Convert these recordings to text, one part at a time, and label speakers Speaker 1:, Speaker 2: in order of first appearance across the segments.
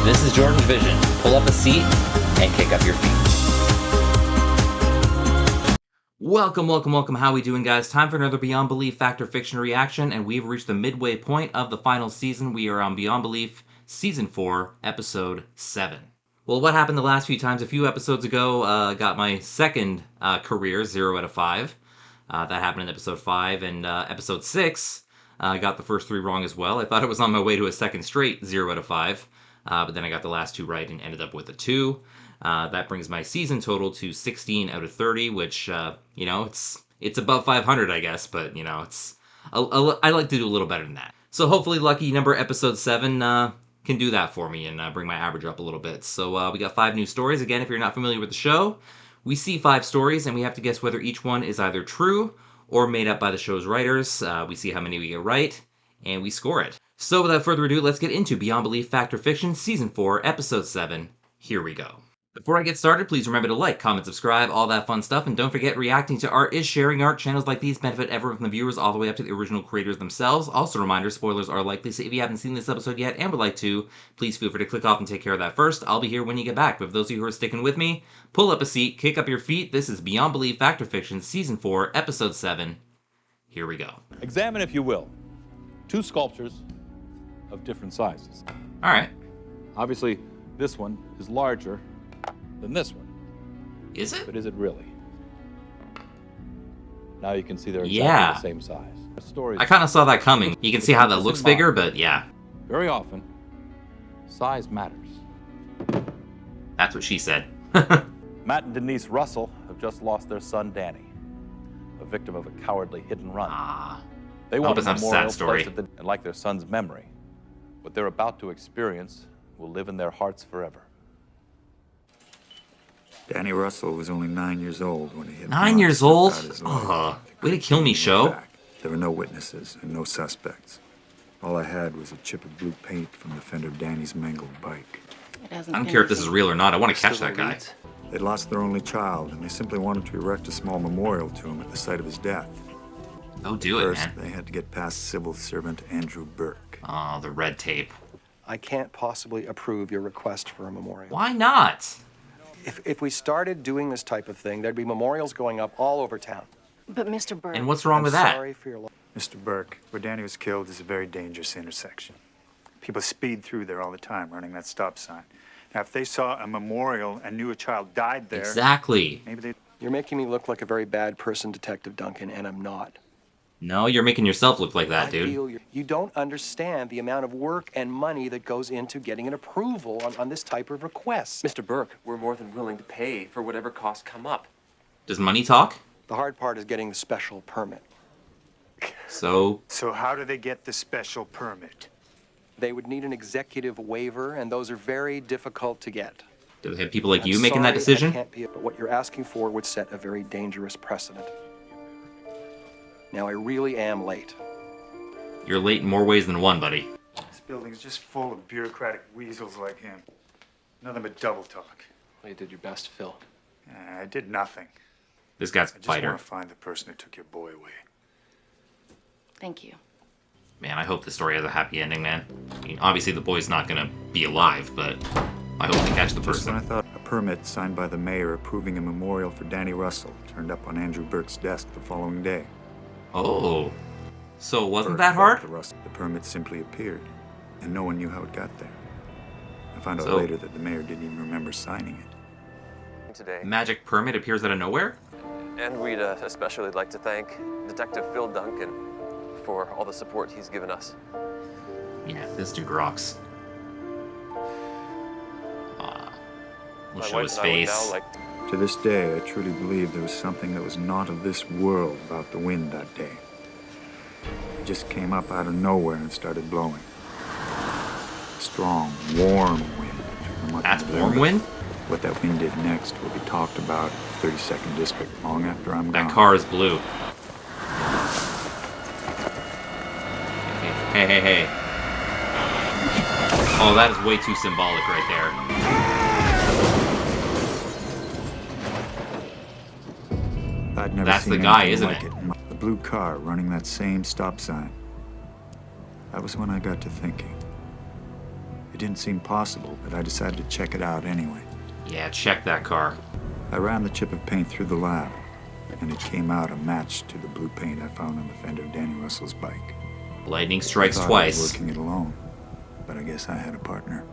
Speaker 1: This is Jordan's Vision. Pull up a seat and kick up your feet. Welcome. How we doing, guys? Time for another Beyond Belief Fact or Fiction reaction, and we've reached the midway point of the final season. We are on Beyond Belief Season 4, Episode 7. Well, what happened the last few times? A few episodes ago, got my second career 0 out of 5. That happened in Episode 5, and Episode 6, I got the first 3 wrong as well. I thought it was on my way to a second straight 0 out of 5, but then I got the last 2 right and ended up with a 2. That brings my season total to 16 out of 30, which, it's above 500, I guess, but, I like to do a little better than that. So hopefully lucky number Episode 7 can do that for me and bring my average up a little bit. So we got 5 new stories. Again, if you're not familiar with the show, we see 5 stories, and we have to guess whether each one is either true or made up by the show's writers. We see how many we get right, and we score it. So without further ado, let's get into Beyond Belief Fact or Fiction, Season 4, Episode 7. Here we go. Before I get started, please remember to like, comment, subscribe, all that fun stuff, and don't forget reacting to art is sharing art. Channels like these benefit everyone from the viewers all the way up to the original creators themselves. Also, reminder, spoilers are likely, so if you haven't seen this episode yet and would like to, please feel free to click off and take care of that first. I'll be here when you get back, but for those of you who are sticking with me, pull up a seat, kick up your feet. This is Beyond Belief Fact or Fiction, Season 4, Episode 7. Here we go.
Speaker 2: Examine, if you will, 2 sculptures of different sizes.
Speaker 1: All right.
Speaker 2: Obviously, this one is larger than this one.
Speaker 1: Is it?
Speaker 2: But is it really? Now you can see they're exactly the same size. The stories
Speaker 1: I kind of saw that coming. You can see how that looks bigger, but yeah.
Speaker 2: Very often, size matters.
Speaker 1: That's what she said.
Speaker 2: Matt and Denise Russell have just lost their son, Danny, a victim of a cowardly hit and run. They want a memorial placed at the, and like their son's memory, what they're about to experience will live in their hearts forever.
Speaker 3: Danny Russell was only 9 years old when he hit
Speaker 1: 9 years old? Way to kill me, show.
Speaker 3: There were no witnesses and no suspects. All I had was a chip of blue paint from the fender of Danny's mangled bike.
Speaker 1: I don't care if this is real or not. I want to catch that guy.
Speaker 3: They'd lost their only child, and they simply wanted to erect a small memorial to him at the site of his death.
Speaker 1: Go do it, man.
Speaker 3: First, they had to get past civil servant Andrew Burke.
Speaker 1: Oh, the red tape.
Speaker 4: I can't possibly approve your request for a memorial.
Speaker 1: Why not?
Speaker 4: If we started doing this type of thing, there'd be memorials going up all over town.
Speaker 5: But Mr. Burke...
Speaker 1: And what's wrong with that?
Speaker 4: Sorry for your
Speaker 3: Mr. Burke, where Danny was killed is a very dangerous intersection. People speed through there all the time, running that stop sign. Now, if they saw a memorial and knew a child died there...
Speaker 1: Exactly.
Speaker 3: Maybe they...
Speaker 4: You're making me look like a very bad person, Detective Duncan, and I'm not.
Speaker 1: No, you're making yourself look like that, dude.
Speaker 4: I feel you don't understand the amount of work and money that goes into getting an approval on this type of request.
Speaker 6: Mr. Burke, we're more than willing to pay for whatever costs come up.
Speaker 1: Does money talk?
Speaker 4: The hard part is getting the special permit.
Speaker 1: So
Speaker 3: how do they get the special permit?
Speaker 4: They would need an executive waiver, and those are very difficult to get.
Speaker 1: do they have people like you
Speaker 4: I'm
Speaker 1: making that
Speaker 4: sorry,
Speaker 1: decision?
Speaker 4: I can't be, but what you're asking for would set a very dangerous precedent. Now, I really am late.
Speaker 1: You're late in more ways than one, buddy.
Speaker 3: This building's just full of bureaucratic weasels like him. Nothing but double talk.
Speaker 6: Well, you did your best, Phil.
Speaker 3: I did nothing.
Speaker 1: This guy's a
Speaker 3: I just
Speaker 1: fighter.
Speaker 3: want to find the person who took your boy away.
Speaker 5: Thank you.
Speaker 1: Man, I hope the story has a happy ending, man. I mean, obviously the boy's not gonna be alive, but I hope they catch the
Speaker 3: Just when I
Speaker 1: person.
Speaker 3: thought a permit signed by the mayor approving a memorial for Danny Russell turned up on Andrew Burke's desk the following day.
Speaker 1: Oh. So it wasn't
Speaker 3: Burke
Speaker 1: that
Speaker 3: felt
Speaker 1: hard?
Speaker 3: The permit simply appeared, and no one knew how it got there. I found out
Speaker 1: So-
Speaker 3: later that the mayor didn't even remember signing it.
Speaker 6: Today.
Speaker 1: Magic permit appears out of nowhere?
Speaker 6: And we'd especially like to thank Detective Phil Duncan for all the support he's given us.
Speaker 1: Yeah, this dude rocks. We'll
Speaker 6: My
Speaker 1: show
Speaker 6: wife
Speaker 1: his
Speaker 6: and I would
Speaker 1: face.
Speaker 6: now like
Speaker 3: To this day, I truly believe there was something that was not of this world about the wind that day. It just came up out of nowhere and started blowing. A strong, warm wind. from much
Speaker 1: That's
Speaker 3: of the
Speaker 1: warm
Speaker 3: river.
Speaker 1: wind?
Speaker 3: What that wind did next will be talked about in 32nd District long after I'm gone.
Speaker 1: That car is blue. Hey. Oh, that is way too symbolic right there.
Speaker 3: I'd never
Speaker 1: That's
Speaker 3: seen
Speaker 1: the guy,
Speaker 3: anything
Speaker 1: isn't
Speaker 3: like
Speaker 1: it?
Speaker 3: The blue car running that same stop sign. That was when I got to thinking. It didn't seem possible, but I decided to check it out anyway.
Speaker 1: Yeah, check that car.
Speaker 3: I ran the chip of paint through the lab, and it came out a match to the blue paint I found on the fender of Danny Russell's bike.
Speaker 1: Lightning strikes
Speaker 3: I thought
Speaker 1: twice.
Speaker 3: I was working it alone, but I guess I had a partner.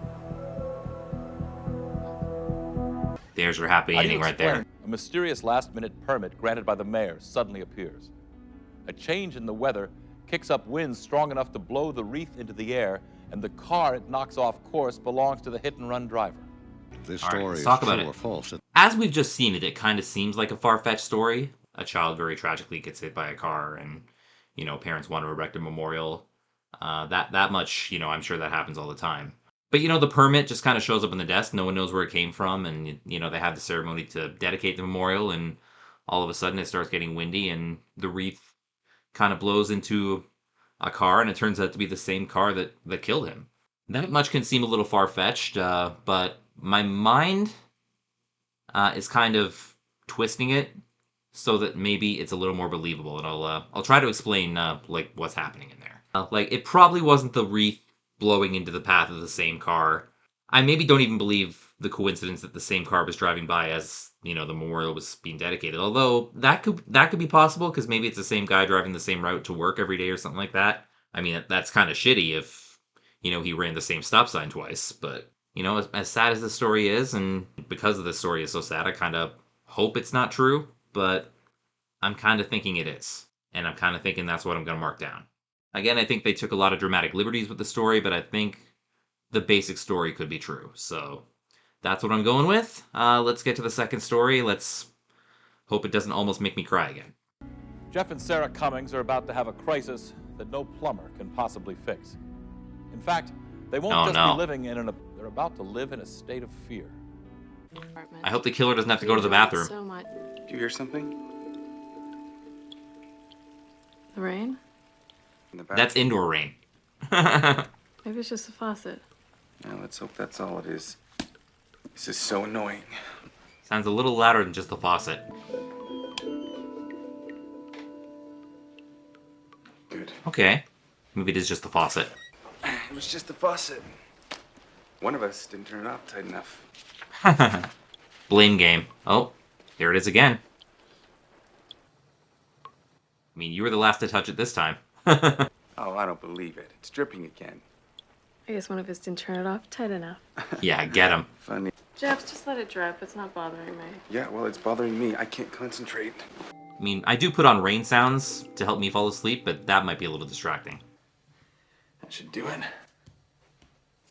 Speaker 1: There's your happy ending right there.
Speaker 2: A mysterious last-minute permit granted by the mayor suddenly appears. A change in the weather kicks up winds strong enough to blow the wreath into the air, and the car it knocks off course belongs to the hit-and-run driver.
Speaker 7: This
Speaker 1: All right,
Speaker 7: story
Speaker 1: let's
Speaker 7: is
Speaker 1: talk
Speaker 7: true
Speaker 1: about
Speaker 7: or
Speaker 1: it.
Speaker 7: false.
Speaker 1: As we've just seen it, it kind of seems like a far-fetched story. A child very tragically gets hit by a car, and parents want to erect a memorial. That much, I'm sure that happens all the time. But the permit just kind of shows up on the desk. No one knows where it came from, and they have the ceremony to dedicate the memorial, and all of a sudden it starts getting windy, and the wreath kind of blows into a car, and it turns out to be the same car that killed him. That much can seem a little far-fetched, but my mind is kind of twisting it so that maybe it's a little more believable, and I'll try to explain what's happening in there. It probably wasn't the wreath blowing into the path of the same car. I maybe don't even believe the coincidence that the same car was driving by as the memorial was being dedicated. Although that could be possible, because maybe it's the same guy driving the same route to work every day or something like that. I mean, that's kind of shitty if he ran the same stop sign twice. But as sad as this story is, and because of this story is so sad, I kind of hope it's not true. But I'm kind of thinking it is, and I'm kind of thinking that's what I'm going to mark down. Again, I think they took a lot of dramatic liberties with the story, but I think the basic story could be true. So that's what I'm going with. Let's get to the second story. Let's hope it doesn't almost make me cry again.
Speaker 2: Jeff and Sarah Cummings are about to have a crisis that no plumber can possibly fix. In fact, they won't be living they're about to live in a state of fear.
Speaker 1: I hope the killer doesn't have to go to the bathroom.
Speaker 8: So much.
Speaker 9: Did you hear something?
Speaker 8: The rain?
Speaker 9: In the back?
Speaker 1: That's indoor rain.
Speaker 8: Maybe it's just a faucet.
Speaker 9: Yeah, let's hope that's all it is. This is so annoying.
Speaker 1: Sounds a little louder than just the faucet.
Speaker 9: Good.
Speaker 1: Okay. Maybe it is just the faucet.
Speaker 9: It was just the faucet. One of us didn't turn it off tight enough.
Speaker 1: Blame game. Oh, here it is again. I mean, you were the last to touch it this time.
Speaker 9: Oh, I don't believe it. It's dripping again.
Speaker 8: I guess one of us didn't turn it off tight enough.
Speaker 1: Yeah, get him.
Speaker 9: Funny.
Speaker 8: Jeff, just let it drip. It's not bothering me.
Speaker 9: Yeah, well, it's bothering me. I can't concentrate.
Speaker 1: I mean, I do put on rain sounds to help me fall asleep, but that might be a little distracting.
Speaker 9: That should do it.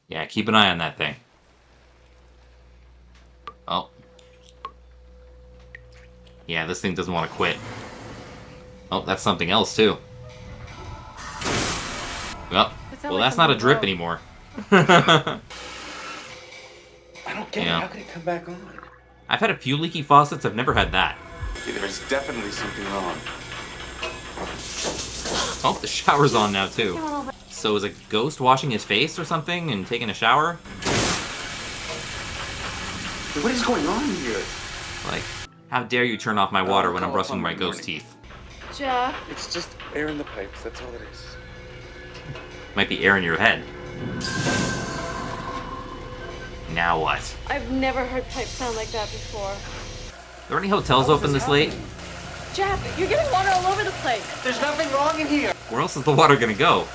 Speaker 1: Yeah, keep an eye on that thing. Oh. Yeah, this thing doesn't want to quit. Oh, that's something else, too. Well, that's not a drip anymore.
Speaker 9: I don't get it. How could it come back on?
Speaker 1: I've had a few leaky faucets. I've never had that.
Speaker 9: Yeah, there's definitely something wrong.
Speaker 1: Oh, the shower's on now, too. So is a ghost washing his face or something and taking a shower?
Speaker 9: What is going on here?
Speaker 1: Like, how dare you turn off my water when I'm brushing my ghost teeth?
Speaker 8: Jeff.
Speaker 9: It's just air in the pipes. That's all it is.
Speaker 1: Might be air in your head. Now what?
Speaker 8: I've never heard pipes sound like that before.
Speaker 1: Are there any hotels open this late?
Speaker 8: Jeff, you're getting water all over the place.
Speaker 9: There's nothing wrong in here.
Speaker 1: Where else is the water gonna go?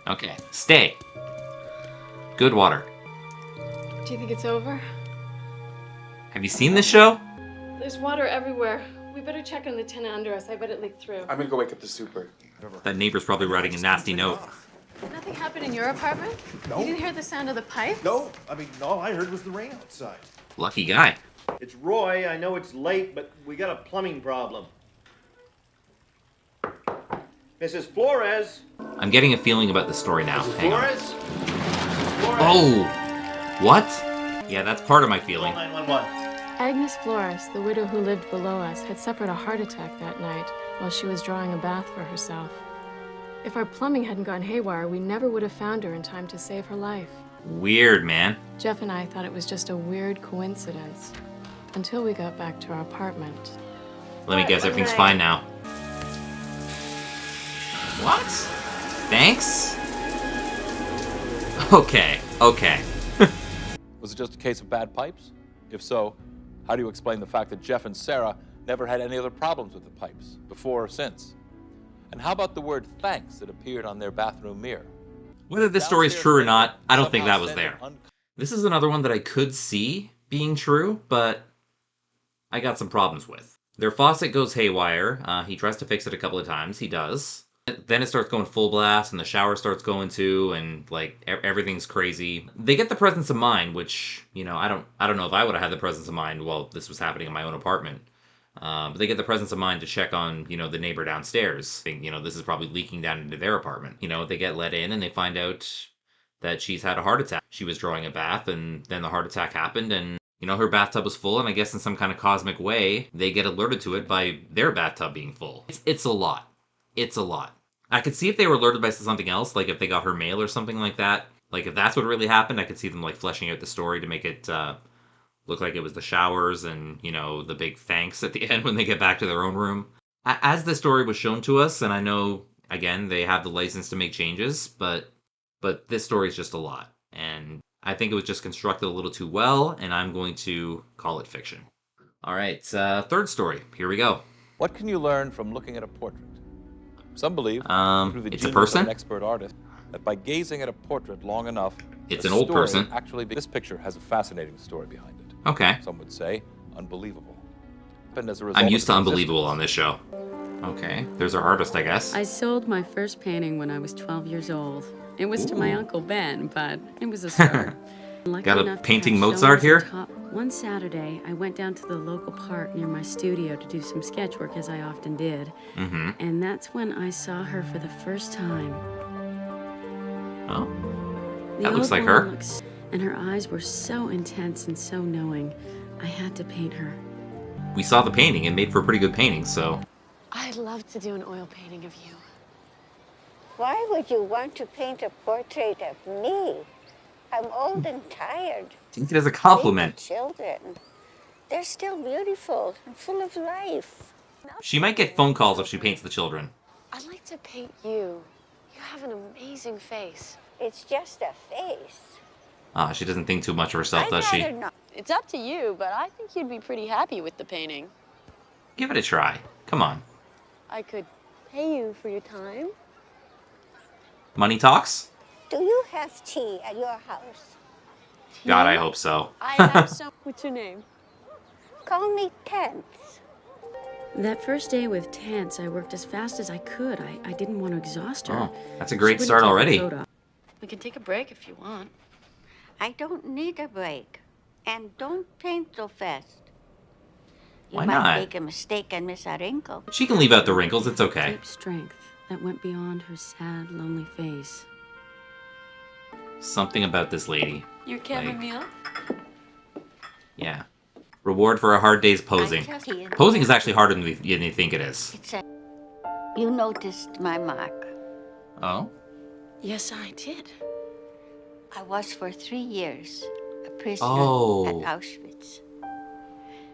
Speaker 1: Okay, stay. Good water.
Speaker 8: Do you think it's over?
Speaker 1: Have you seen this show?
Speaker 8: There's water everywhere. We better check on the tenant under us. I bet it leaked through.
Speaker 9: I'm gonna go wake up the super.
Speaker 1: That neighbor's probably writing a nasty note.
Speaker 8: Nothing happened in your apartment?
Speaker 10: No.
Speaker 8: You didn't hear the sound of the pipes?
Speaker 10: No, all I heard was the rain outside.
Speaker 1: Lucky guy.
Speaker 11: It's Roy. I know it's late, but we got a plumbing problem. Mrs. Flores?
Speaker 1: I'm getting a feeling about the story now.
Speaker 11: Mrs.
Speaker 1: Hang on.
Speaker 11: Flores? Flores?
Speaker 1: Oh! What? Yeah, that's part of my feeling.
Speaker 11: Call 911.
Speaker 8: Agnes Flores, the widow who lived below us, had suffered a heart attack that night while she was drawing a bath for herself. If our plumbing hadn't gone haywire, we never would have found her in time to save her life.
Speaker 1: Weird, man.
Speaker 8: Jeff and I thought it was just a weird coincidence until we got back to our apartment.
Speaker 1: Let me guess, everything's fine now. What? Thanks? Okay.
Speaker 2: Was it just a case of bad pipes? If so, how do you explain the fact that Jeff and Sarah never had any other problems with the pipes, before or since? And how about the word thanks that appeared on their bathroom mirror?
Speaker 1: Whether this story is true or not, I don't think that was there. This is another one that I could see being true, but I got some problems with. Their faucet goes haywire. He tries to fix it a couple of times. He does. Then it starts going full blast, and the shower starts going too, and like everything's crazy. They get the presence of mind, which, you know, I don't know if I would have had the presence of mind while this was happening in my own apartment. But they get the presence of mind to check on, you know, the neighbor downstairs. Think, you know, this is probably leaking down into their apartment. You know, they get let in and they find out that she's had a heart attack. She was drawing a bath, and then the heart attack happened, and you know, her bathtub was full, and I guess in some kind of cosmic way, they get alerted to it by their bathtub being full. It's a lot. It's a lot. I could see if they were alerted by something else, like if they got her mail or something like that. Like if that's what really happened, I could see them like fleshing out the story to make it look like it was the showers and, you know, the big thanks at the end when they get back to their own room. As the story was shown to us, and I know, again, they have the license to make changes, but this story is just a lot. And I think it was just constructed a little too well, and I'm going to call it fiction. All right, third story. Here we go.
Speaker 2: What can you learn from looking at a portrait? Some believe, through the
Speaker 1: it's a
Speaker 2: genius
Speaker 1: person?
Speaker 2: of an expert artist, that by gazing at a portrait long enough,
Speaker 1: it's an old person.
Speaker 2: This picture has a fascinating story behind it.
Speaker 1: Okay.
Speaker 2: Some would say unbelievable. And as a result
Speaker 1: I'm used to unbelievable on this show. Okay, there's our artist, I guess.
Speaker 7: I sold my first painting when I was 12 years old. It was to my Uncle Ben, but it was a start.
Speaker 1: Got a painting Mozart here?
Speaker 7: One Saturday, I went down to the local park near my studio to do some sketch work, as I often did.
Speaker 1: Mm-hmm.
Speaker 7: And that's when I saw her for the first time.
Speaker 1: Oh, that looks like her.
Speaker 7: And her eyes were so intense and so knowing. I had to paint her.
Speaker 1: We saw the painting. It made for a pretty good painting, so...
Speaker 8: I'd love to do an oil painting of you.
Speaker 12: Why would you want to paint a portrait of me? I'm old and tired.
Speaker 1: Take it as a compliment.
Speaker 12: Children, they're still beautiful and full of life.
Speaker 1: She might get phone calls if she paints the children.
Speaker 8: I'd like to paint you. You have an amazing face.
Speaker 12: It's just a face.
Speaker 1: She doesn't think too much of herself, does she?
Speaker 12: Not.
Speaker 7: It's up to you, but I think you'd be pretty happy with the painting.
Speaker 1: Give it a try. Come on.
Speaker 7: I could pay you for your time.
Speaker 1: Money talks?
Speaker 12: Do you have tea at your house?
Speaker 1: God, I hope so.
Speaker 7: I have some. What's your name?
Speaker 12: Call me Tense.
Speaker 7: That first day with Tance, I worked as fast as I could. I didn't want to exhaust her.
Speaker 1: Oh, that's a great start already.
Speaker 7: We can take a break if you want.
Speaker 12: I don't need a break. And don't paint so fast. You
Speaker 1: Why
Speaker 12: might
Speaker 1: not?
Speaker 12: make a mistake and miss a wrinkle.
Speaker 1: She can leave out the wrinkles. It's okay.
Speaker 7: Deep strength that went beyond her sad, lonely face.
Speaker 1: Something about this lady.
Speaker 7: You're camming me up?
Speaker 1: Yeah. Reward for a hard day's posing. Posing is actually harder than you think it is.
Speaker 12: You noticed my mark.
Speaker 1: Oh?
Speaker 7: Yes, I did.
Speaker 12: I was for 3 years a prisoner
Speaker 1: Oh.
Speaker 12: at Auschwitz.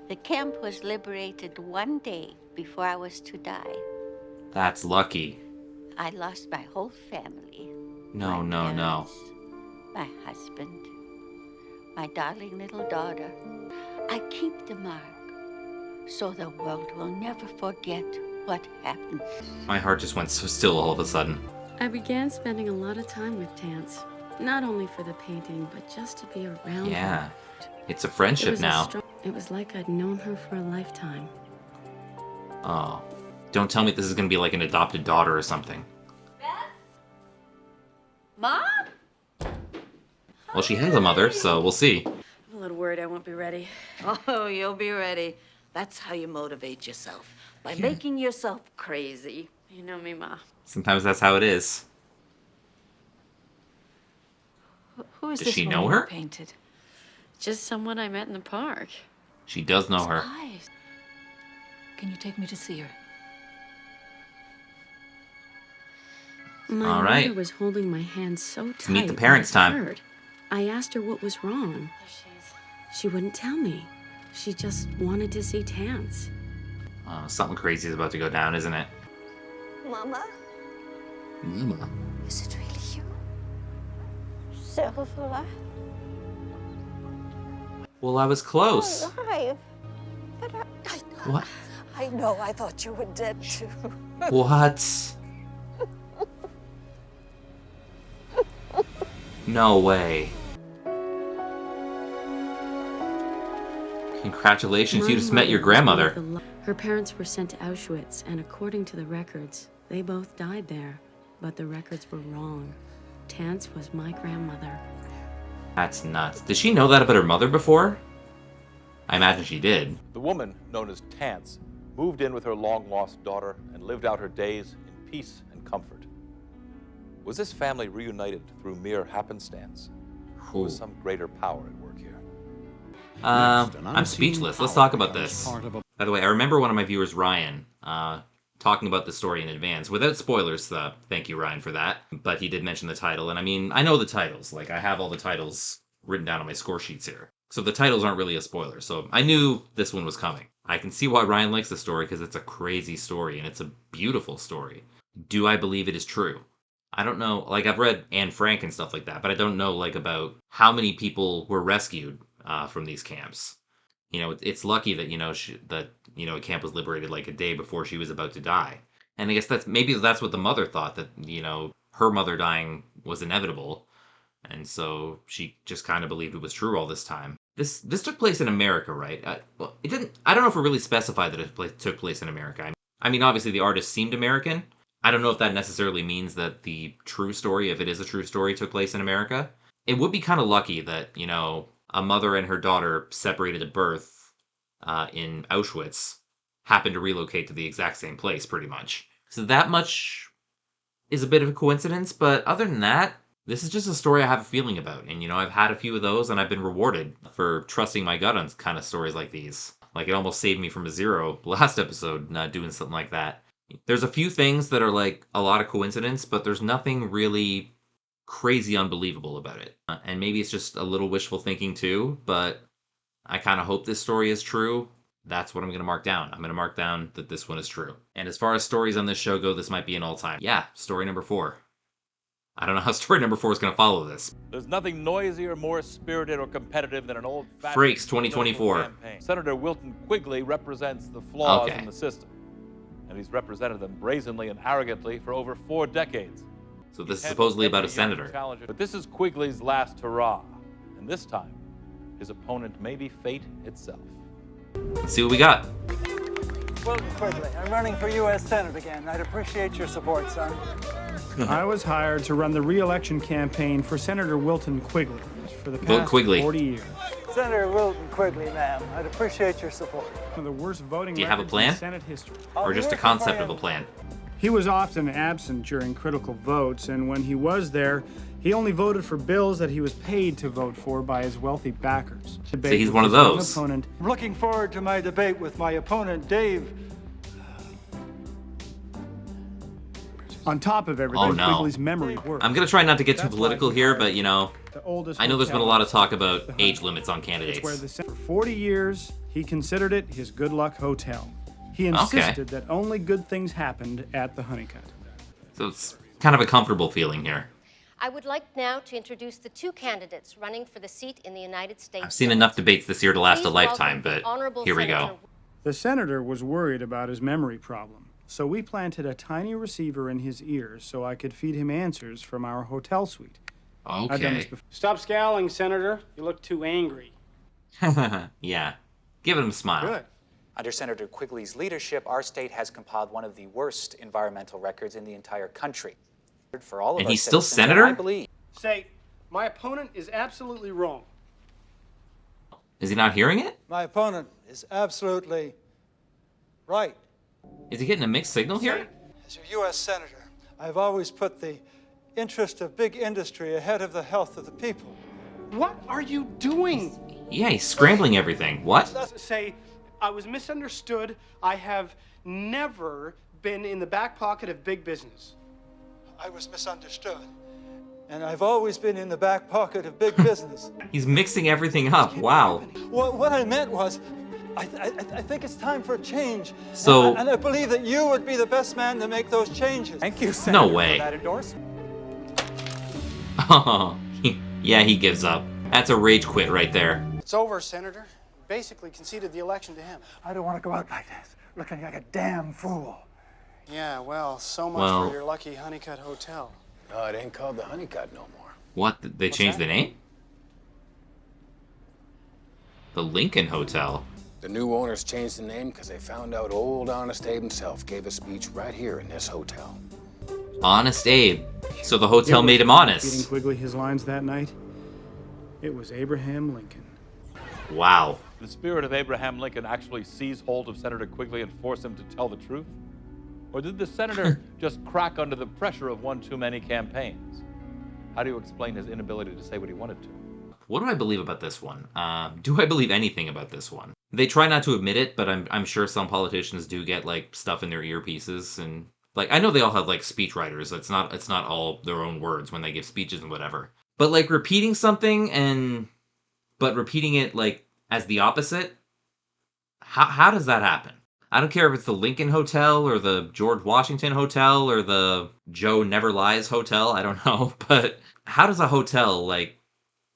Speaker 12: The camp was liberated 1 day before I was to die.
Speaker 1: That's lucky.
Speaker 12: I lost my whole family.
Speaker 1: No, no, no.
Speaker 12: My husband, my darling little daughter. I keep the mark so the world will never forget what happened.
Speaker 1: My heart just went so still all of a sudden.
Speaker 7: I began spending a lot of time with Tance. Not only for the painting, but just to be around her.
Speaker 1: Yeah. It's a friendship now.
Speaker 7: It was like I'd known her for a lifetime.
Speaker 1: Oh. Don't tell me this is going to be like an adopted daughter or something.
Speaker 7: Mom?
Speaker 1: Well, she has a mother, so we'll see.
Speaker 7: I'm a little worried I won't be ready.
Speaker 13: Oh, you'll be ready. That's how you motivate yourself. By making yourself crazy.
Speaker 7: You know me, Ma.
Speaker 1: Sometimes that's how it is.
Speaker 13: Who is
Speaker 1: Does
Speaker 13: this
Speaker 1: she
Speaker 13: woman
Speaker 1: know
Speaker 13: you
Speaker 1: her?
Speaker 13: painted?
Speaker 7: Just someone I met in the park.
Speaker 1: She does know her.
Speaker 13: Eyes. Can you take me to see her?
Speaker 7: My
Speaker 1: All right.
Speaker 7: mother was holding my hand so tight.
Speaker 1: Meet the parents'
Speaker 7: that it
Speaker 1: time.
Speaker 7: hurt. I asked her what was wrong. She wouldn't tell me. She just wanted to see Tance.
Speaker 1: Something crazy is about to go down, isn't it?
Speaker 12: Mama,
Speaker 1: Mima.
Speaker 12: Is it really you? Silver?
Speaker 1: Well, I was close.
Speaker 12: Alive. But
Speaker 1: What?
Speaker 13: I know, I thought you were dead too.
Speaker 1: What? No way. Congratulations, you just met your grandmother.
Speaker 7: Her parents were sent to Auschwitz, and according to the records, they both died there. But the records were wrong. Tance was my grandmother.
Speaker 1: That's nuts. Did she know that about her mother before? I imagine she did.
Speaker 2: The woman, known as Tance, moved in with her long-lost daughter and lived out her days in peace and comfort. Was this family reunited through mere happenstance? Or was some greater power at work here?
Speaker 1: I'm speechless. Let's talk about this. By the way, I remember one of my viewers, Ryan, talking about the story in advance, without spoilers. Thank you, Ryan, for that. But he did mention the title, and I mean, I know the titles. Like, I have all the titles written down on my score sheets here. So the titles aren't really a spoiler, so I knew this one was coming. I can see why Ryan likes the story, because it's a crazy story, and it's a beautiful story. Do I believe it is true? I don't know. Like, I've read Anne Frank and stuff like that, but I don't know, like, about how many people were rescued from these camps. You know, it's lucky that, a camp was liberated like a day before she was about to die. And I guess that's what the mother thought, that, her mother dying was inevitable. And so she just kind of believed it was true all this time. This took place in America, right? Well, it didn't. I don't know if it really specified that it took place in America. I mean, obviously the artist seemed American. I don't know if that necessarily means that the true story, if it is a true story, took place in America. It would be kind of lucky that, a mother and her daughter separated at birth in Auschwitz happened to relocate to the exact same place, pretty much. So that much is a bit of a coincidence, but other than that, this is just a story I have a feeling about. And, I've had a few of those, and I've been rewarded for trusting my gut on kind of stories like these. Like, it almost saved me from a 0 last episode, not doing something like that. There's a few things that are, like, a lot of coincidence, but there's nothing really crazy unbelievable about it. And maybe it's just a little wishful thinking, too, but I kind of hope this story is true. That's what I'm going to mark down. I'm going to mark down that this one is true. And as far as stories on this show go, this might be an all-time. Yeah, story number 4. I don't know how story number 4 is going to follow this.
Speaker 2: There's nothing noisier, more spirited, or competitive than an old-fashioned
Speaker 1: Freaks 2024.
Speaker 2: campaign. Senator Wilton Quigley represents the flaws in the system, and he's represented them brazenly and arrogantly for over 4 decades.
Speaker 1: So this is supposedly about a senator.
Speaker 2: But this is Quigley's last hurrah, and this time, his opponent may be fate itself.
Speaker 1: Let's see what we got.
Speaker 14: Wilton Quigley, I'm running for U.S. Senate again. I'd appreciate your support, son.
Speaker 15: I was hired to run the re-election campaign for Senator Wilton Quigley for the past 40 years.
Speaker 14: Senator Wilton Quigley, ma'am, I'd appreciate your support.
Speaker 15: One of the worst voting
Speaker 1: Do you have a
Speaker 15: records
Speaker 1: plan?
Speaker 15: in Senate history.
Speaker 1: Or just a concept of a plan?
Speaker 15: He was often absent during critical votes, and when he was there, he only voted for bills that he was paid to vote for by his wealthy backers.
Speaker 1: So he's one of those.
Speaker 14: I'm looking forward to my debate with my opponent, Dave.
Speaker 15: On top of everything,
Speaker 1: Oh, no.
Speaker 15: Quigley's memory worked.
Speaker 1: I'm going to try not to get too
Speaker 15: That's
Speaker 1: political
Speaker 15: why he
Speaker 1: here,
Speaker 15: hired
Speaker 1: but,
Speaker 15: the oldest
Speaker 1: I know there's been a
Speaker 15: hotel
Speaker 1: lot of talk
Speaker 15: in
Speaker 1: about
Speaker 15: the
Speaker 1: age
Speaker 15: Honeycut.
Speaker 1: limits on
Speaker 15: It's
Speaker 1: candidates.
Speaker 15: where for 40 years, he considered it his good luck hotel. He insisted that only good things happened at the Honeycut.
Speaker 1: So it's kind of a comfortable feeling here.
Speaker 16: I would like now to introduce the 2 candidates running for the seat in the United States.
Speaker 1: I've seen enough debates this year to last a
Speaker 16: Please
Speaker 1: lifetime,
Speaker 16: welcome
Speaker 1: but
Speaker 16: the Honorable
Speaker 1: here we
Speaker 16: Senator
Speaker 1: go.
Speaker 15: The senator was worried about his memory problem, so we planted a tiny receiver in his ears so I could feed him answers from our hotel suite. I've done this
Speaker 1: Okay.
Speaker 15: before.
Speaker 17: Stop scowling, Senator. You look too angry.
Speaker 1: Yeah. Give him a smile.
Speaker 15: Good.
Speaker 18: Under Senator Quigley's leadership, our state has compiled one of the worst environmental records in the entire country. For all of
Speaker 1: And
Speaker 18: our
Speaker 1: he's still
Speaker 18: citizens,
Speaker 1: senator?
Speaker 18: I believe.
Speaker 17: Say, my opponent is absolutely wrong.
Speaker 1: Is he not hearing it?
Speaker 14: My opponent is absolutely right.
Speaker 1: Is he getting a mixed signal here?
Speaker 14: As your U.S. Senator, I've always put the interest of big industry ahead of the health of the people.
Speaker 17: What are you doing?
Speaker 1: Yeah, he's scrambling everything. What?
Speaker 17: Say, I was misunderstood. I have never been in the back pocket of big business.
Speaker 14: I was misunderstood. And I've always been in the back pocket of big business.
Speaker 1: He's mixing everything up. Wow.
Speaker 14: What I meant was, I think it's time for a change.
Speaker 1: So...
Speaker 14: And I believe that you would be the best man to make those changes.
Speaker 18: Thank you, Senator,
Speaker 1: no way.
Speaker 18: for that endorsement.
Speaker 1: Oh, yeah, he gives up. That's a rage quit right there.
Speaker 17: It's over, Senator. Basically conceded the election to him.
Speaker 14: I don't want to go out like this, looking like a damn fool.
Speaker 17: Yeah, well, so much for your lucky Honeycutt Hotel.
Speaker 9: No, it ain't called the Honeycutt no more.
Speaker 1: What? They changed the name? The Lincoln Hotel.
Speaker 9: The new owners changed the name because they found out old Honest Abe himself gave a speech right here in this hotel.
Speaker 1: Honest Abe. So the hotel made him honest.
Speaker 15: Feeding Quigley his lines that night, it was Abraham Lincoln.
Speaker 1: Wow.
Speaker 2: The spirit of Abraham Lincoln actually seize hold of Senator Quigley and force him to tell the truth? Or did the senator just crack under the pressure of one too many campaigns? How do you explain his inability to say what he wanted to?
Speaker 1: What do I believe about this one? Do I believe anything about this one? They try not to admit it, but I'm sure some politicians do get like stuff in their earpieces, and like I know they all have like speech writers. It's not all their own words when they give speeches and whatever. But like repeating something but repeating it like as the opposite, how does that happen? I don't care if it's the Lincoln Hotel or the George Washington Hotel or the Joe Never Lies Hotel. I don't know, but how does a hotel like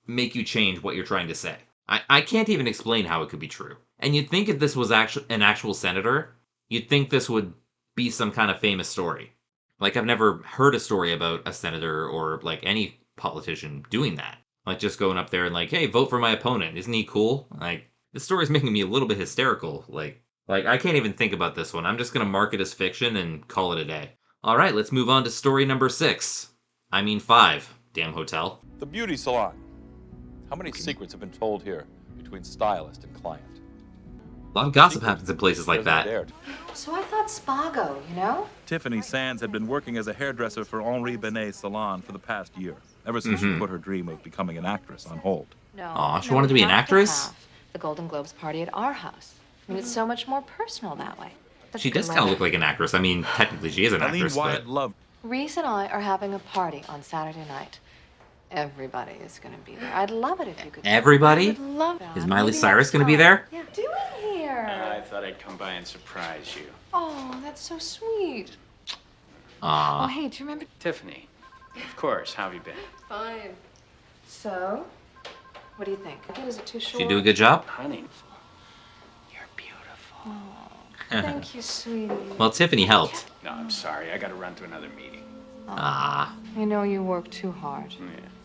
Speaker 1: make you change what you're trying to say? I can't even explain how it could be true. And you'd think if this was an actual senator, you'd think this would be some kind of famous story. Like, I've never heard a story about a senator or, like, any politician doing that. Like, just going up there and, like, hey, vote for my opponent. Isn't he cool? Like, this story's making me a little bit hysterical. Like, I can't even think about this one. I'm just gonna mark it as fiction and call it a day. All right, let's move on to story number 6. I mean 5. Damn hotel.
Speaker 2: The beauty salon. How many secrets have been told here between stylist and client?
Speaker 1: A lot of gossip happens in places like that.
Speaker 19: So I thought Spago, you know?
Speaker 2: Tiffany Sands had been working as a hairdresser for Henri Benet's salon for the past year, ever since she put her dream of becoming an actress on hold.
Speaker 19: No.
Speaker 1: Aw, she wanted to be an actress?
Speaker 19: The Golden Globes party at our house. I mean, it's so much more personal that way.
Speaker 1: She does kind of look like an actress. I mean, technically she is an actress, but...
Speaker 19: Reese and I are having a party on Saturday night. Everybody is going to be there. I'd love it if you could.
Speaker 1: Everybody?
Speaker 19: I would love that.
Speaker 1: Is Miley Cyrus going to be there?
Speaker 19: Yeah, do it here.
Speaker 20: I thought I'd come by and surprise you.
Speaker 19: Oh, that's so sweet.
Speaker 1: Aww.
Speaker 19: Oh, hey, do you remember?
Speaker 20: Tiffany, of course. How have you been?
Speaker 19: Fine. So, what do you think? Is it too short?
Speaker 1: She do a good job?
Speaker 20: Honey.
Speaker 19: Oh, thank you, sweetie.
Speaker 1: Well, Tiffany helped.
Speaker 20: No, I'm sorry. I got to run to another meeting.
Speaker 1: Ah.
Speaker 19: I know you work too hard.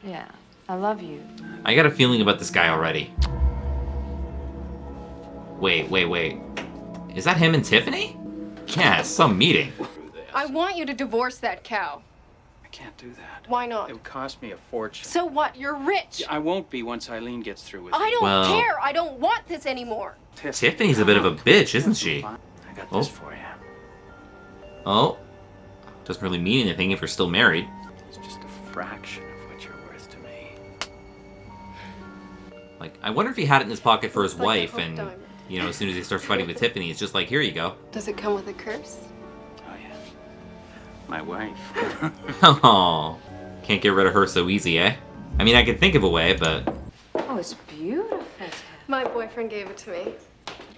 Speaker 19: Yeah. I love you.
Speaker 1: I got a feeling about this guy already. Wait. Is that him and Tiffany? Yeah, some meeting.
Speaker 21: I want you to divorce that cow.
Speaker 20: I can't do that.
Speaker 21: Why not?
Speaker 20: It would cost me a fortune.
Speaker 21: So what? You're rich.
Speaker 20: I won't be once Eileen gets through with
Speaker 21: I
Speaker 20: you.
Speaker 21: don't care. I don't want this anymore.
Speaker 1: Tiffany's a bit of a bitch, isn't she?
Speaker 20: I got this for you.
Speaker 1: Oh. Doesn't really mean anything if you're still married.
Speaker 20: It's just a fraction of what you're worth to me.
Speaker 1: Like, I wonder if he had it in his pocket for his wife, and, you know, as soon as he starts fighting with Tiffany, it's just like, here you go.
Speaker 21: Does it come with a curse?
Speaker 20: Oh, yeah. My wife.
Speaker 1: Oh. Can't get rid of her so easy, eh? I mean, I could think of a way, but...
Speaker 19: Oh, it's beautiful.
Speaker 21: My boyfriend gave it to me.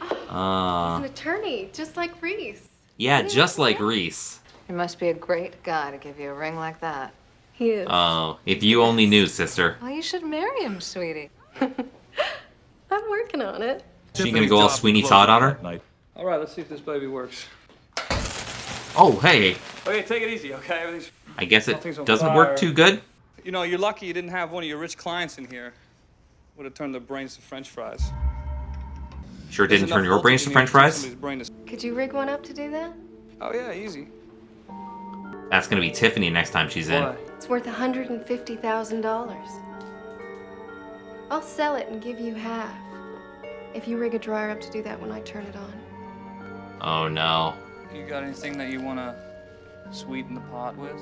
Speaker 21: He's an attorney, just like Reese.
Speaker 1: Yeah, just like Reese.
Speaker 19: You must be a great guy to give you a ring like that.
Speaker 21: He is.
Speaker 1: Oh, if you only knew, sister.
Speaker 19: Well, you should marry him, sweetie.
Speaker 21: I'm working on it.
Speaker 1: She gonna go all Sweeney Todd on her?
Speaker 22: All right, let's see if this baby works.
Speaker 1: Oh, hey.
Speaker 22: Okay, take it easy, okay? Everything's...
Speaker 1: I guess it
Speaker 22: Nothing's on
Speaker 1: doesn't
Speaker 22: fire.
Speaker 1: work too good.
Speaker 22: You know, you're lucky you didn't have one of your rich clients in here. Would have turned their brains to French fries.
Speaker 1: Sure
Speaker 22: There's
Speaker 1: didn't turn
Speaker 22: enough
Speaker 1: your brains to
Speaker 22: voltage
Speaker 1: French
Speaker 22: in here to turn
Speaker 1: fries?
Speaker 22: somebody's brain to-
Speaker 21: Could you rig one up to do that?
Speaker 22: Oh, yeah, easy.
Speaker 1: That's gonna be Tiffany next time she's in.
Speaker 21: It's worth $150,000. I'll sell it and give you half. If you rig a dryer up to do that when I turn it on.
Speaker 1: Oh, no.
Speaker 22: You got anything that you want to sweeten the pot with?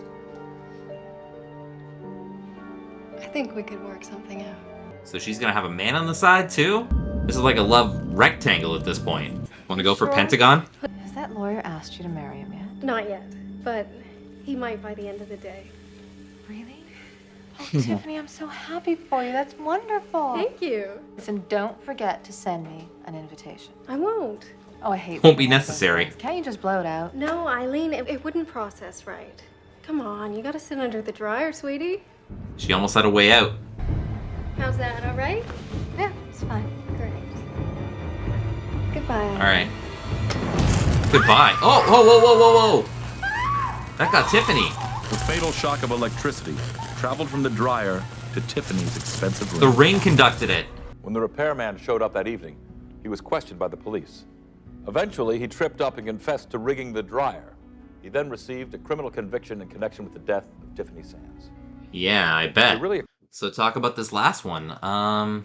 Speaker 21: I think we could work something out.
Speaker 1: So she's gonna have a man on the side, too? This is like a love rectangle at this point. Wanna go for Pentagon?
Speaker 19: Has that lawyer asked you to marry him yet?
Speaker 21: Not yet, but he might by the end of the day.
Speaker 19: Really? Oh, Tiffany, I'm so happy for you. That's wonderful.
Speaker 21: Thank you.
Speaker 19: Listen, don't forget to send me an invitation.
Speaker 21: I won't.
Speaker 19: Oh, I hate
Speaker 1: Won't be
Speaker 19: sending out those
Speaker 1: necessary.
Speaker 19: things. Can't you just blow it out?
Speaker 21: No, Eileen, it wouldn't process right. Come on, you gotta sit under the dryer, sweetie.
Speaker 1: She almost had a way out.
Speaker 21: How's that, all right?
Speaker 19: Yeah, it's fine.
Speaker 21: Great. Goodbye.
Speaker 1: All right. Goodbye. Oh, whoa, whoa, whoa, whoa, whoa. That got Tiffany.
Speaker 2: The fatal shock of electricity traveled from the dryer to Tiffany's expensive ring.
Speaker 1: The ring conducted it.
Speaker 2: When the repairman showed up that evening, he was questioned by the police. Eventually, he tripped up and confessed to rigging the dryer. He then received a criminal conviction in connection with the death of Tiffany Sands.
Speaker 1: Yeah, I bet.
Speaker 2: Really...
Speaker 1: So talk about this last one.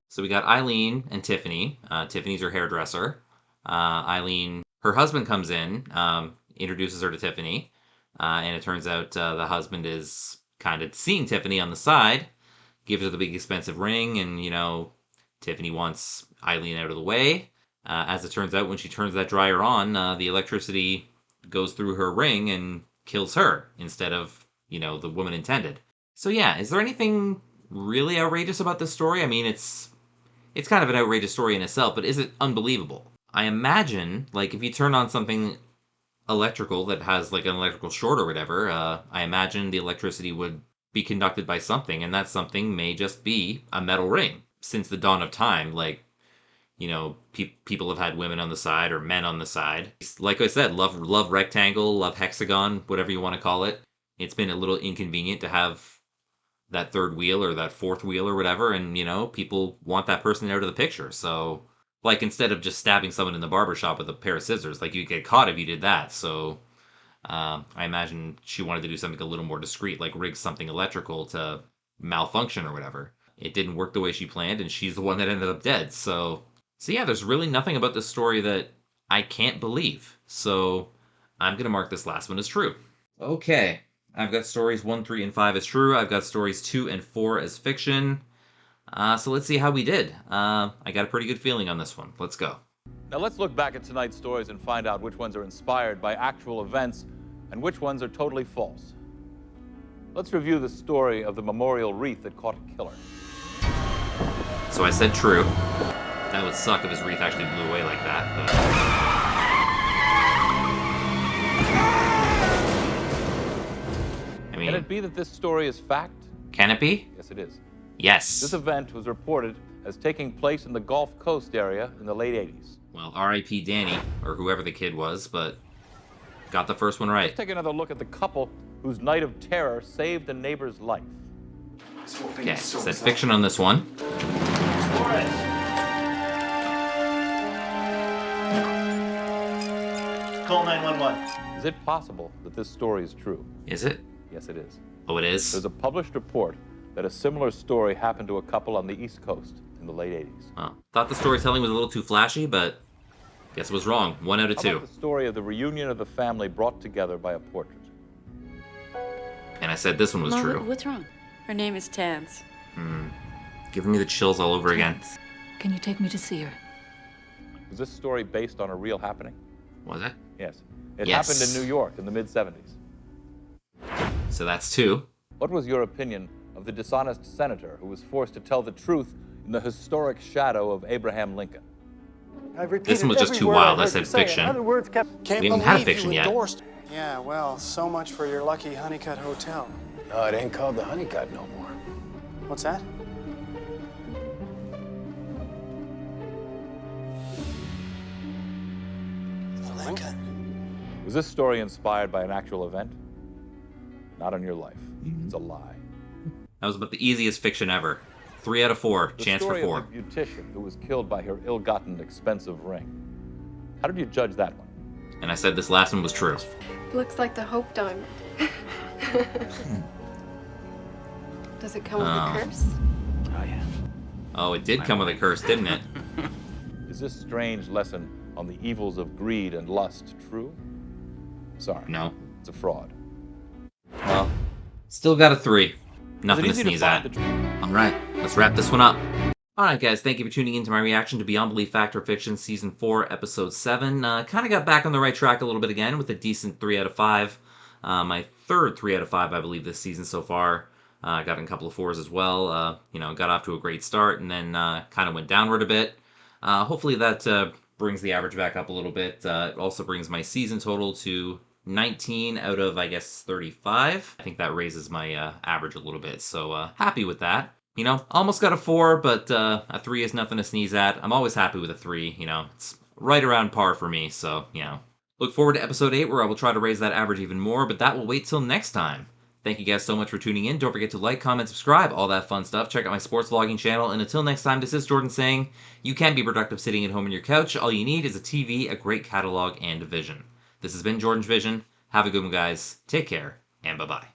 Speaker 1: So we got Eileen and Tiffany. Tiffany's her hairdresser. Eileen, her husband comes in, introduces her to Tiffany, and it turns out the husband is kind of seeing Tiffany on the side, gives her the big expensive ring, and, you know, Tiffany wants Eileen out of the way. As it turns out, when she turns that dryer on, the electricity goes through her ring and kills her instead of, you know, the woman intended. So yeah, is there anything really outrageous about this story? I mean, it's kind of an outrageous story in itself, but is it unbelievable? I imagine, like, if you turn on something electrical that has, like, an electrical short or whatever, I imagine the electricity would be conducted by something, and that something may just be a metal ring. Since the dawn of time, like, you know, people have had women on the side or men on the side. Like I said, love rectangle, love hexagon, whatever you want to call it. It's been a little inconvenient to have that third wheel or that fourth wheel or whatever, and, you know, people want that person out of the picture. So, like, instead of just stabbing someone in the barbershop with a pair of scissors, like, you'd get caught if you did that. So I imagine she wanted to do something a little more discreet, like rig something electrical to malfunction or whatever. It didn't work the way she planned, and she's the one that ended up dead. So yeah, there's really nothing about this story that I can't believe. So I'm going to mark this last one as true. Okay. I've got stories 1, 3, and 5 as true. I've got stories 2 and 4 as fiction. So let's see how we did. I got a pretty good feeling on this one. Let's go.
Speaker 2: Now let's look back at tonight's stories and find out which ones are inspired by actual events and which ones are totally false. Let's review the story of the memorial wreath that caught a killer.
Speaker 1: So I said true. That would suck if his wreath actually blew away like that, but... I mean...
Speaker 2: Can it be that this story is fact?
Speaker 1: Can it be?
Speaker 2: Yes, it is.
Speaker 1: Yes.
Speaker 2: This event was reported as taking place in the Gulf Coast area in the late 80s.
Speaker 1: Well, R.I.P. Danny, or whoever the kid was, but got the first one right.
Speaker 2: Let's take another look at the couple whose night of terror saved a neighbor's life.
Speaker 1: Okay, said fiction on this one.
Speaker 11: Call 911.
Speaker 2: Is it possible that this story is true?
Speaker 1: Is it?
Speaker 2: Yes, it is.
Speaker 1: Oh, it is?
Speaker 2: There's a published report that a similar story happened to a couple on the East Coast in the late 80s.
Speaker 1: Oh, thought the storytelling was a little too flashy, but guess it was wrong. 1 out of 2.
Speaker 2: How about the story of the reunion of the family brought together by a portrait?
Speaker 1: And I said this one was
Speaker 7: Mom,
Speaker 1: true.
Speaker 7: What's wrong? Her name is Tance.
Speaker 1: Giving me the chills all over again.
Speaker 7: Can you take me to see her?
Speaker 2: Was this story based on a real happening?
Speaker 1: Was it?
Speaker 2: Yes. It
Speaker 1: Yes.
Speaker 2: happened in New York in the mid-70s.
Speaker 1: So that's 2.
Speaker 2: What was your opinion of the dishonest senator who was forced to tell the truth in the historic shadow of Abraham Lincoln?
Speaker 1: This one was just too wild. I said fiction.
Speaker 10: Can't
Speaker 1: We haven't had a
Speaker 10: believe
Speaker 1: fiction
Speaker 10: you
Speaker 1: yet.
Speaker 10: endorsed. Yeah, well, so much for your lucky Honeycut Hotel.
Speaker 9: No, it ain't called the Honeycut no more.
Speaker 10: What's that? The Lincoln.
Speaker 2: Was this story inspired by an actual event? Not on your life. It's a lie.
Speaker 1: That was about the easiest fiction ever. 3 out of 4.
Speaker 2: The
Speaker 1: Chance for
Speaker 2: story
Speaker 1: 4.
Speaker 2: of the beautician who was killed by her ill-gotten expensive ring. How did you judge that one?
Speaker 1: And I said this last one was true.
Speaker 21: Looks like the Hope Diamond. Does it come with a curse?
Speaker 20: Oh, yeah.
Speaker 1: Oh, it did come with a curse, didn't it?
Speaker 2: Is this strange lesson on the evils of greed and lust true? Sorry.
Speaker 1: No.
Speaker 2: It's a fraud.
Speaker 1: Well, still got a 3. Nothing to
Speaker 2: easy to
Speaker 1: sneeze at.
Speaker 2: find
Speaker 1: All right, let's wrap this one up. All right, guys, thank you for tuning in to my reaction to Beyond Belief Fact or Fiction Season 4, Episode 7. Kind of got back on the right track a little bit again with a decent 3 out of 5. My third 3 out of 5, I believe, this season so far. Got in a couple of 4s as well. Got off to a great start and then kind of went downward a bit. Hopefully that brings the average back up a little bit. It also brings my season total to 19 out of, I guess, 35. I think that raises my average a little bit, so happy with that. Almost got a 4, but a 3 is nothing to sneeze at. I'm always happy with a 3, it's right around par for me, so, Look forward to episode 8, where I will try to raise that average even more, but that will wait till next time. Thank you guys so much for tuning in. Don't forget to like, comment, subscribe, all that fun stuff. Check out my sports vlogging channel. And until next time, this is Jordan saying, you can be productive sitting at home on your couch. All you need is a TV, a great catalog, and a vision. This has been Jordan's Vision. Have a good one, guys. Take care, and bye-bye.